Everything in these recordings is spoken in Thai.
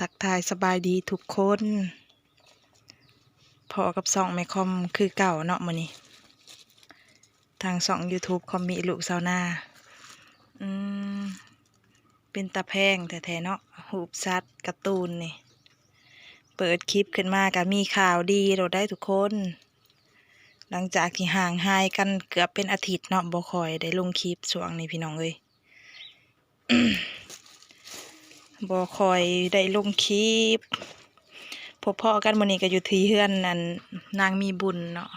ทักทายสบายดีทุกคนพอกับส่องแม่คอมคือเก่าเนาะมื้อนี้ทางส่อง YouTube คอมมีลูกสาวนาอืมเป็นตาแพงแท้ๆเนาะรูปสัตว์การ์ตูนนี่เปิดคลิปขึ้นมาก็มีข่าวดีเราได้ทุกคน หลังจากที่ห่างหายกันเกือบเป็นอาทิตย์เนาะบ่ค่อยได้ลงคลิปช่วงนี้พี่น้องเอ้ย บ่ค่อยได้ลงคลิปพบพ่อกันมื้อนี้ก็อยู่ที่เฮือนนั่นนางมีบุญเนาะ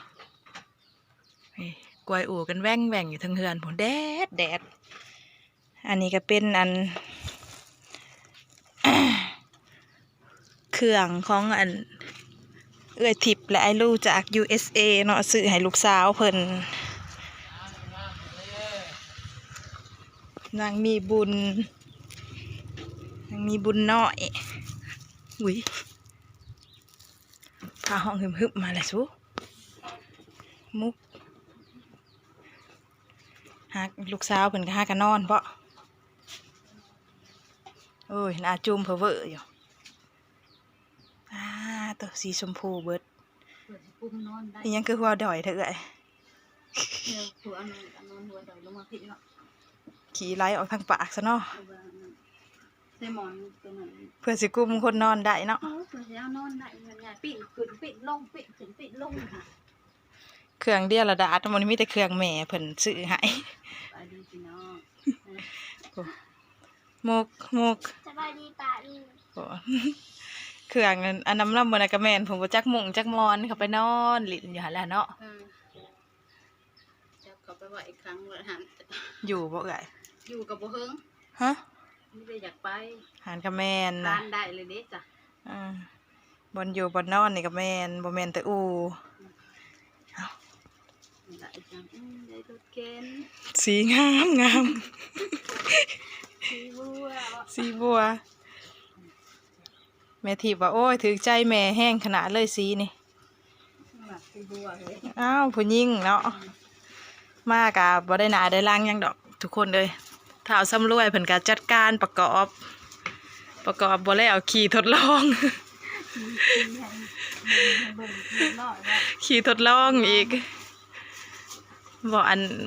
กวยอู่กันแว่งแว่งอยู่ทั้งเฮือนผมแดดอันนี้ก็เป็นอัน เครื่องของอันเอื้อยทิพย์และไอ้ลูกจาก USA เนาะซื้อให้ลูกสาวเพิ่นนางมีบุญน้อยอุ้ยพาห้องฮึบๆมาเลยสู้มุกหาลูกสาวเพิ่นก็หากันนอนเพราะโอ้ยหน้าจุ่มเพอเวอร์อยู่ตัวสีชมพูเบิดอีหยังคือหัวดอยเถอะเอ้ยขี่ไหลออกทางปากซะเนาะเพื่อสิกุมคนนอนได้เนาะเครื่องเดียวละดาดมันมีแต่เครื่องแม่เพิ่นซื้อให้มกสบายดีป่าดี เครื่องอันน้ำลำบนกระแมนผมบ่จักมุงจักมอนเขาไปนอนหลินอยู่หั่นแหละเนาะจะเขาไปว่าอีกครั้งว่าหัน อยู่บ่เอ่ย อยู่กับบ่เฮิง ฮะ ไม่ได้อยากไป หันกระแมน ทา นะ นได้เลยเด้จ้ะ บนอยู่บนนอนนี่กระแมนบ่แมนแต่อูเอา ได้จังได้รถเกณฑ์ สีงาม สีบัว สีบัวแม่ทิพย์ว่าโอ้ยถือใจแม่แห้งขนาดเลยสีนี่ สีบัวเฮ้ย อ้าวผู้หญิงเนาะมากะบ่ได้หนาได้ล่างหยังดอกทุกคนเลยถ้าเอาซ้ำรวยเพิ่นก็จัดการประกอบบ่แล้วขี่ทดลอง ขี่ทดลองอีก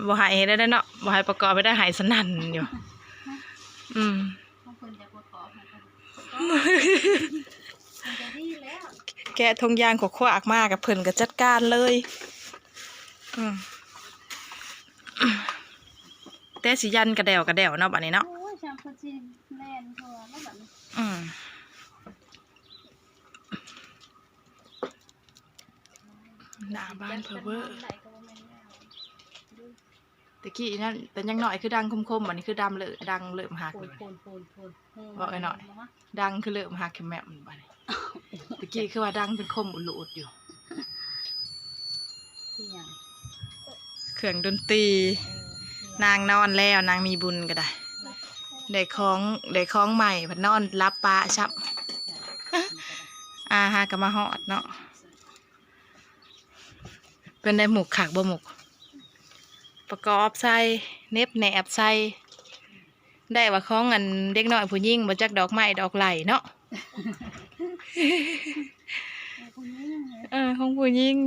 บ่ให้ได้เนาะบ่ให้ประกอบไม่ได้ให้สนั่นอยู่บางคนจะประกอบจะดีแล้ว แกะทงยางขวากมากกับเพิ่นก็จัดการเลยแต่สิยันกระเดวเนาะบัดนี้เนาะโอ้ยจำคนจีนแล่นทัวแล้วแบบนี้หน้าบ้านเพอเวอร์ตะกี้นั่นแต่ยังหน่อยคือดังคมๆอันนี้คือดังเริ่มหักเลยบอกไอ้หน่อยดังคือเริ่มหักแค่แม่มันบัดนี้ตะกี้คือว่าดังเป็นคมอุดอยู่เครื่องดนตรีนางนอนแล้วนางมีบุญก็ได้ได้ของใหม่พันนอนรับปลาชับหากะมาฮอดเนาะเป็นได้หมกขากบ่หมกประกอบใส่เน็บแหนบใส่ได้ว่าของอันเด็กน้อยผู้หญิงบ่จักดอกไม้ดอกไหลเนาะของผู้หญิง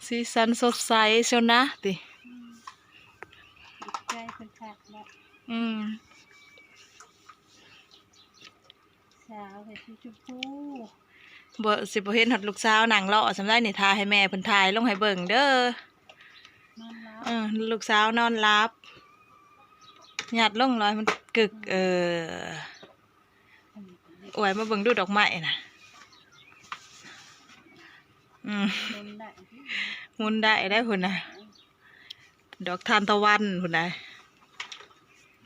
สีสันสดใสเชียวนะติใจเป็นขาดแล้วสาวเห็ดชมพูบ่เห็นหดลูกสาวนั่งรอสำได้นี่ทาให้แม่เพิ่นถ่ายลงให้เบิ่งเด้อลูกสาวนอนรับหยัดลงร้อยมันกึกอวยมาเบิ่งดูดอกไม้น่ะมุนได้พุ่นน่ะดอกทานตะวันพุ่นน่ะ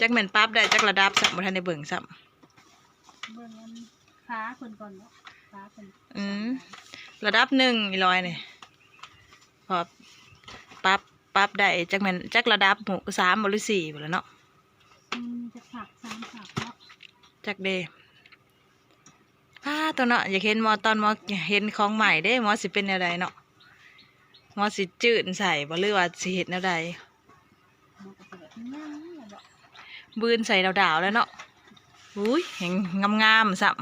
จักแม่นปั๊บได้จักระดับซ้ำบ่ทันได้เบิ่งซ้ำเบิ่งฟ้าคนก่อนเนาะฟ้าคนระดับ1อีลอยนี่พอปั๊บได้จักแม่นจักระดับ3บ่หรือ4พุ่นล่ะเนาะจะผัก3ผักเนาะจักเด้ตัวเนาะอยากเห็นตอนเห็นของใหม่เด้สิเป็นแนวใดเนาะสิจืดใส่บ่หรือว่าสิเฮ็ดแนวใดบืนใส่ดาวๆแล้วเนาะ อุ้ยแห่งงามๆสับ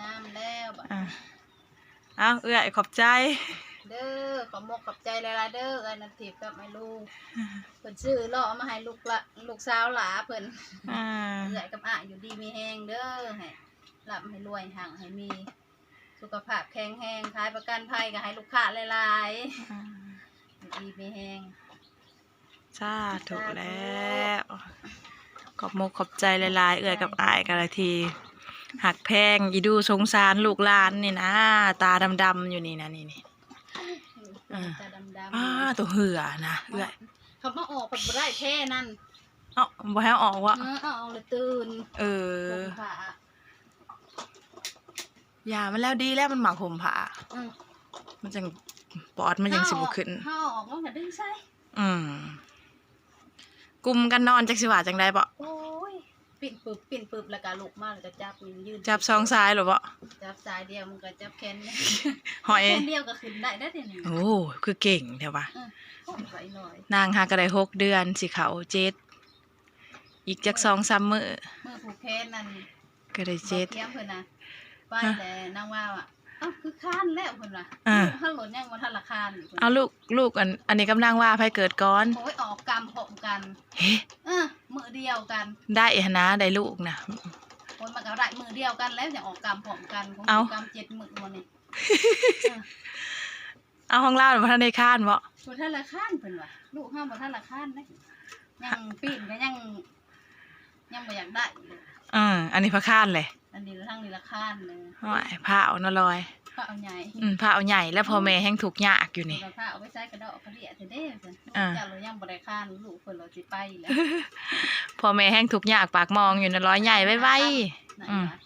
งามแล้วบัด เอาเอื้อยขอบใจ เด้อขอมกขอบใจหลายๆเด้อเอ้ยนันทิพย์กับแม่ลูกเพิ่นซื้อเลาะมาให้ลูกสาวหลาเพิ่น อ่า เอื้อยกับอ้ายอยู่ดีมีแฮงเด้อให้ร่ำให้รวยห่างให้มีสุขภาพแข็งแรงขายประกันภัยก็ให้ลูกค้าหลายๆอยู่ดีมีแฮง สาธุแล้วขอบมกขอบใจหลายๆเอื้อยกับอ้ายกันละทีหักแพงอีดูสงสารลูกหลานนี่นะตาดำๆอยู่นี่นะนี่ตาดำๆ ตัวเหือนะเอื้อย เขามาออกผัดบ่ได้แท้นั่น เอ้าบ่ให้เอาออกวะ เอาเลยตื่น เออ ผมผ่าย ามันแล้วดีแล้วมันหมักผมผ่า อืม มันจังปอดมันยังสิบ่ขึ้น เขาออกมันก็ดึงใส่ กลุ่มกันนอนจักสิว่าจังไดบ่ โอ้ยปิ่นปึบแล้วก็ลุกมาแล้วก็จับยืน จับซองซ้ายหรอบ่ จับสายเดียวมันก็จับแขน หอย แขนเดียวก็ขึ้นได้เดี๋ยวนี้ โอ้คือเก่งแท้ว่ะ โอ้ยไปหน่อย นางหาก็ได้6 เดือนสิเขา7อีกจัก2-3มื้อ เมื่อผูกแขนนั่น ก็ได้ บอกเทียมเพิ่นน่ะไปแต่นางว่าอ่ะเอ้าคือค้านแล้วเพิ่นว่าถ้าหล่นยังบ่ทันละคานอยู่เพิ่น เอาลูกอันนี้กำลังว่าไผเกิดก่อน โอ้ยออกกรรมพร้อมกัน เฮ้ มือเดียวกัน ได้หนนะได้ลูกนะ คนมันก็ได้มือเดียวกันแล้วจะออกกรรมพร้อมกันของ เอา กรรม7 มื้อมื้อนี้ เอาห้องเล่าบ่ทันได้ค้านบ่ บ่ทันละคานเพิ่นว่าลูกเฮาบ่ทันละคานเด้ยังปีนก็ยังบ่อยากได้เลย อันนี้พระค้านเลย อันนี้ทั้งนี้ละคานเลย ห้อยผ้าเอาเนาะลอย พระเอาใหญ่ ผ้าเอาใหญ่แล้วพ่อแม่แห้งถูกข์ยากอยู่นี่ เราพระเอาไว้ใช้กระดอกกระเดียเด้เพิ่น อ่า เจ้าเรายังบ่ได้คานลูกเพิ่นเราสิไปแล้ว พ่อแม่แห้งถูกข์ยากปากมองอยู่นะร้อยใหญ่ไว้ นั่น อืม น่ะ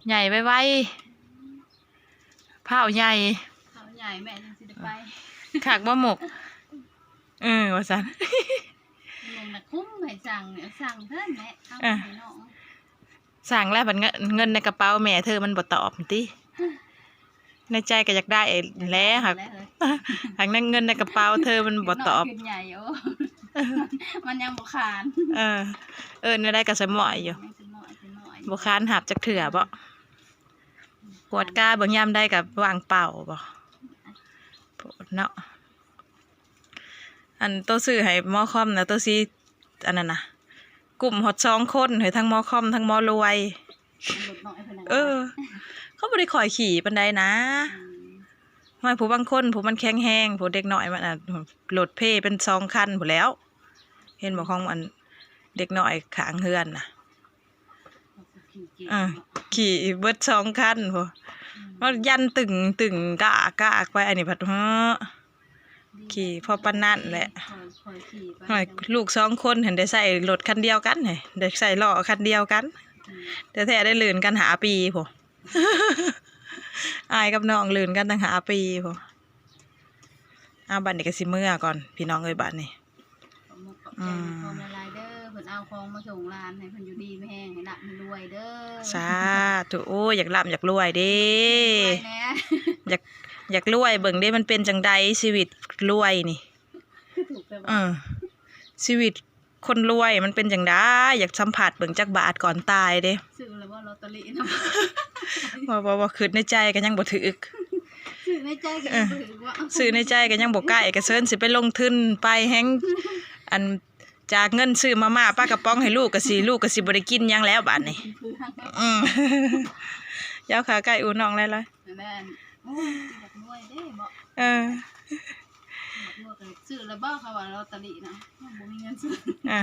ใหญ่ไว้ผ้าเอาใหญ่ เอาใหญ่แม่จังสิได้ไป ขากบ่หมกว่าซั่น ลงน่ะคุ้มให้สั่งเนี่ยสั่งเพิ่นแหละเอา อ่า ให้น้อง สั่งแล้วบัดเงินในกระเป๋าแม่เธอมันบ่ตอบติในใจก็อยากได้แล้วค่ะ แล้วเลย หากนั้นเงินในกระเป๋าเธอมันบ่ตอบ ขึ้นใหญ่โอ้ มันยังบ่คาน ในได้ก็สมอยอยู่ ยังสิน้อยสิน้อย บ่ค้านหับจักเถื่อบ่ปวดกาบางยามได้กับวางเป่าบ่ปวดเนาะอันตัวซื้อให้หมอคอมนะตัวซีอันนั้นน่ะกลุ่มฮอด2 คนให้ทั้งหมอคอมทั้งหมอรวย มันลดน้อยเพิ่นน่ะ เขาบ่ได้ข่อยขี่ปานใดนะ ม ว่าผู้บางคนผู้มันแข็งแรงผู้เด็กน้อยมันโหลดเพเป็น2 คันผู้นแหล้ว เห็นบ่ของอันเด็กน้อยข้างเฮือนน่ะ ขี่เบิด2 คันผู้มันยันตึงกะไปอันนี้พัดขี่พอปานนั้นแหละ คอยขี่ไป หอยลูก2 คนเห็นได้ใส่รถคันเดียวกันไงได้ใส่ล้อคันเดียวกัน แต่แท้ได้ลื่นกันหาปีผู้ อายกับน้องลื่นกันตั้งหาปีผู้เอาบัดนี้ก็สิเมื่อก่อนพี่น้องเอ้ยบัดนี้ ขอมกขอบใจขอหลายๆเด้อเพิ่นเอาของมาส่งร้านให้เพิ่นอยู่ดีไม่แห้งให้หนักให้รวยเด้อ สาธุโอ้ยอยากร่ำอยากรวยเด้ ไปแน่ อยากรวยเบิ่งเด้มันเป็นจังใดชีวิตรวยนี่ ถูกแต่ว่า ชีวิตคนรวยมันเป็นจังไดอยากสัมผัสเบิ่งจักบาทก่อนตายเด้ ซื้อแล้วว่าลอตเตอรี่นำ ว่าคิดในใจก็ยังบ่ถึก ซื้อในใจก็ยังบ่ถือว่า ซื้อในใจก็ยังบ่ใกล้ก็เซินสิไปลงทุนไปแฮงอันจากเงินซื้อมาม่าปลากระป๋องให้ลูกก็สิบ่ได้กินหยังแล้วบัดนี้ คือทางก็ ยาวขาไก่อูน้องเลย แม่นโอ้ยอยากรวยเด้บ่ เออ อยากรวยก็ซื้อแล้วบ่เขาว่าลอตเตอรี่นะยังบ่มีเงินซื้อ อ่ะ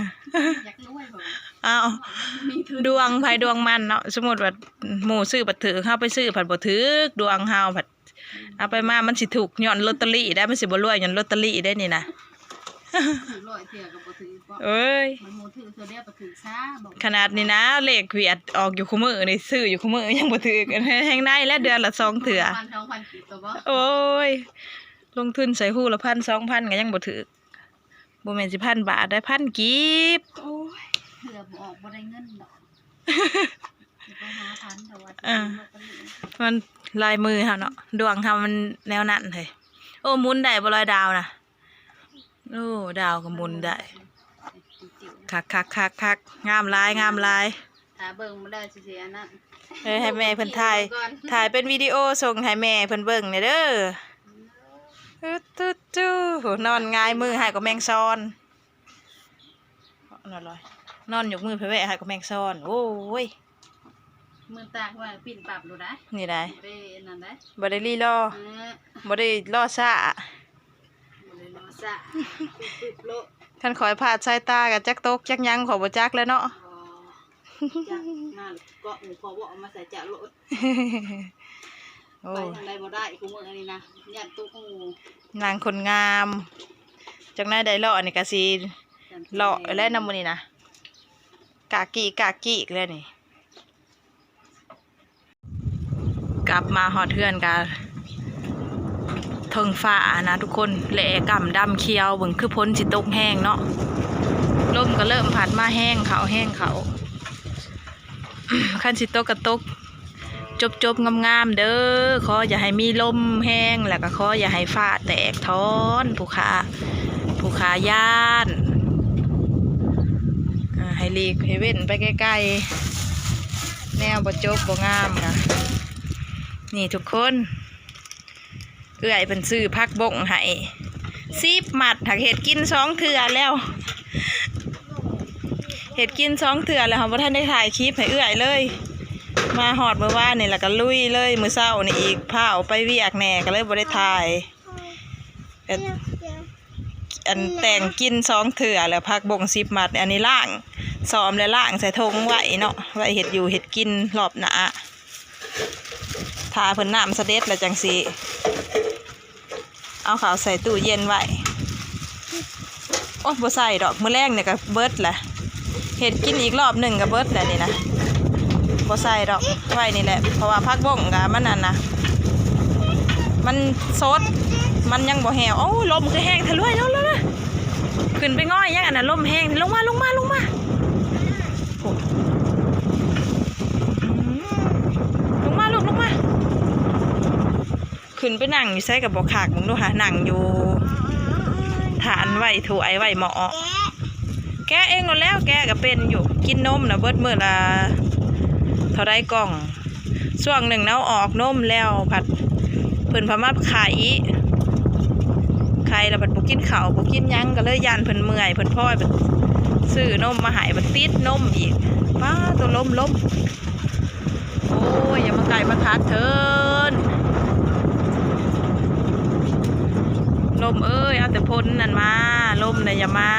อยากรวยบ่ อ้าว มีทุน ดวงไผดวงมันเนาะสมมุติว่าหมู่ซื้อบัตรถือเฮาไปซื้อผัดบ่ถึกดวงเฮาผัดเอาไปมามันสิถูกย้อนลอตเตอรี่ได้มันสิบ่รวยย้อนลอตเตอรี่ได้นี่นะ ถือร้อยเที่ยก็บ่ถือบ่ เอ้ย มันหมูถือเทื่อเดียวก็ถือช้าบ่ ขนาดนี้นะเลขเวียดออกอยู่คู่มือนี่ซื้ออยู่คู่มือยังบ่ถึกแฮงได้แล้วเดือนละ2เทื่อ 1,000-2,000กิโลบ่ โอ้ยลงทุนใส่ฮู้ละ1,000-2,000ก็ยังบ่ถึกบ่แม่นสิ1,000 บาทได้1,000กีบ โอ้ยเทื่อบ่ออกบ่ได้เงินดอกสิไปหาพันแต่ว่าจะ อ่า ลอตเตอรี่ มันลายมือเฮาเนาะดวงเฮามันแนวนั้นเฮ้ยโอ้หมุนได้บ่ลอยดาวน่ะโอ้ดาวก็หมุนได้ จิ๋วๆ คักงามหลายถ้าเบิ่งบ่ได้สิเสียนั่น ให้แม่เพิ่นถ่ายเป็นวิดีโอส่งให้แม่เพิ่นเบิ่งเนี่ยเด้อตุ๊โหนอนง่ายมือให้ก็แมงซ้อนนอนยกมือไปแวะให้ก็แมงซ้อนโอ้ย มือตากว่าปิ่นปรับดูได้ นี่ได้ บ่ได้นั่นได้ บ่ได้รีรอ เออ บ่ได้รอซ่า บ่ได้รอซะปึ๊บๆโล ท่านขอยพาดสายตากับจักตกจักหยังขอบ่จักแล้วเนาะ จักนั่นก็หนูพอบ่เอามาใส่จะโลด โอ้ ไปทางใดบ่ได้กูมื้ออันนี้นะย่านตู้ของงู นางคนงามจักนายได้เลาะนี่ก็สิเลาะแล้วนำมื้อนี้นะกากิอีกแล้วนี่กลับมาฮอดเทือนกันเทิงฟ้านะทุกคนแหละกำดำเขียวเบิ่งคือพ้นสิตกแห้งเนาะลมก็เริ่มพัดมาแห้งเขา คันสิตกก็ตกจบงามๆเด้อขออย่าให้มีลมแห้งแล้วก็ขออย่าให้ฟ้าแตกท้อนผู้ขาย่านให้หลีกให้เว้นไปใกล้ๆแนวบ่จบบ่งามค่ะนี่ทุกคนเอื้อยเป็นซื้อพักบงให้10 มัดถักเห็ดกิน2 เทื่อแล้วเห็ดกิน2 เทื่อแล้วค่ะบ่ทันได้ถ่ายคลิปให้เอื้อยเลยมาหอดเมื่อวานนี่แล้วก็ลุยเลยมื้อเช้านี่อีกพาเอาไปเวียกแหน่ก็เลยบ่ได้ถ่ายอันแต่งกิน2 เทื่อแล้วพักบง10 มัดอันนี้ล่างซ้อมแล้วล่างใส่ธงไว้เนาะไว้เห็ดอยู่เห็ดกินรอบหน้าทาเพิ่นน้ำเสด็จแล้วจังสิเอาข้าวใส่ตู้เย็นไว้โอ้บ่ใส่ดอกมื้อแรงเนี่ยก็เบิดแหละเห็ดกินอีกรอบหนึ่งก็เบิดแหละนี่นะบ่ใส่ดอกไว้นี่แหละเพราะว่าพักบ่งกะมันนั่นนะมันสดมันยังบ่แห้งโอ้ลมคือแห้งทะลุยแล้วขึ้นไปง่อยยังอันนั้นลมแห้งลงมาลูกลงมาขึ้นไปนั่งอยู่ใส่กับบ่ขากมึงดูค่ะนั่งอยู่ฐานไว้ถูไอไว้หมอแกเองแล้วแกก็เป็นอยู่กินนมนะเบิดมื้อละเท่าไรกล่องช่วงหนึ่งเนาออกนมแล้วผัดเพิ่นพามาไข่แล้วผัดบ่กินข้าวบ่กินหยังก็เลยย่านเพิ่นเมื่อยเพิ่นพ่อยซื้อนมมาให้บัดติดนมอีกป้าตัวล้มโอ้ยอย่ามาไก่มาทัดเถินลมเอ้ยเอาแต่พ้นนั่นมาลมน่ะอย่ามา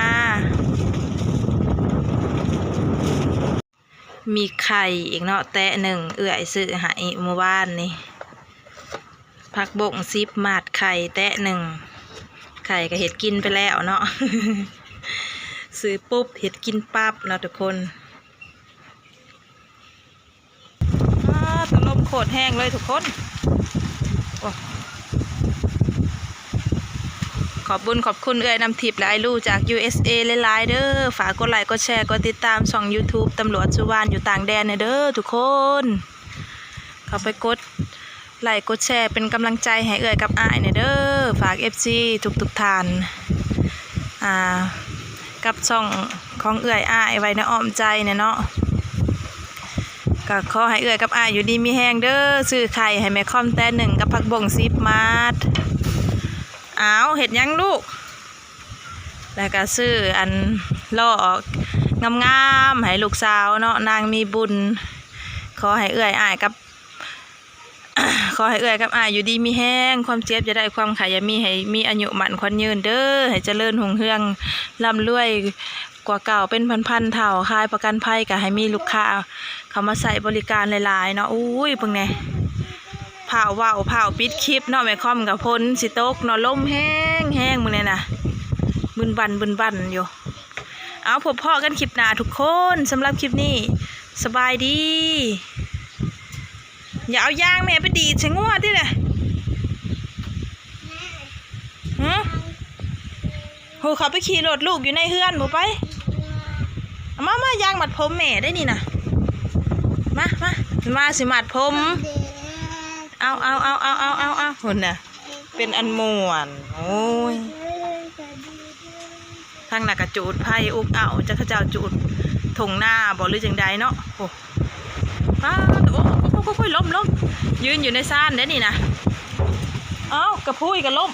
มีไข่อีกเนาะแตะหนึ่งเอื้อยซื้อให้เมื่อวานนี่ผักบง10 มัดไข่แตะหนึ่งไข่ก็เห็ดกินไปแล้วเนาะ ซื้อปุ๊บเห็ดกินปั๊บเนาะทุกคนตะลมโคตรแห้งเลยทุกคนขอบคุณเอื้อยนำทิพย์และไอลูจาก USA หลายๆเด้อฝากกดไลค์กดแชร์กดติดตามช่อง YouTube ตำรวจสุวรรณอยู่ต่างแดนเด้อทุกคนเข้าไปกดไลค์กดแชร์เป็นกำลังใจให้เอื้อยกับอ้ายเด้อฝาก FC ทุกท่านกับช่องของเอื้อยอ้ายไว้ในอ้อมใจเนาะก็ขอให้เอื้อยกับอ้ายอยู่ดีมีแห้งเด้อซื้อไข่ให้แม่ค่อมแต่หนึ่งกับผักบง10 มัดอ้าวเห็ดยังลูกแล้วก็ซื้ออันล่องามๆให้ลูกสาวเนาะนางมีบุญขอให้เอื้อยอ้ายกับ ขอให้เอื้อยกับอ้ายอยู่ดีมีแห้งความเจ็บจะได้ความขายมีให้มีอายุมั่นขวัญยืนเด้อให้เจริญรุ่งเรืองร่ำรวยกว่าเก่าเป็นพันเท่าขายประกันภัยก็ให้มีลูกค้าเขามาใส่บริการหลายๆเนาะอุ้ยเพิ่งไงเผาปิดคลิปเนาะแม่ค่อมกับพ้นสิตกเนาะลมแห้งมึงเนี่ยนะบึนบันอยู่เอาพบพ่อกันคลิปหน้าทุกคนสำหรับคลิปนี้สบายดีอย่าเอายางแม่ไปดีดใช้งัวที่ไหนโหเขาไปขี่รถลูกอยู่ในเฮือนหมูไปมายางมัดผมแม่ได้นี่นะมาสิมัดผมเอาคนน่ะเป็นอันม่วนโอ้ย ทางน่ะก็จูดไผ่อุกเอาจักเขาเจ้าจูดถงหน้าบ่หรือจังใดเนาะโอ้ป้าโอ้ค่อยๆล้มยืนอยู่ในซ่านเด้นี่นะเอ้ากระพุ้ยกระล้ม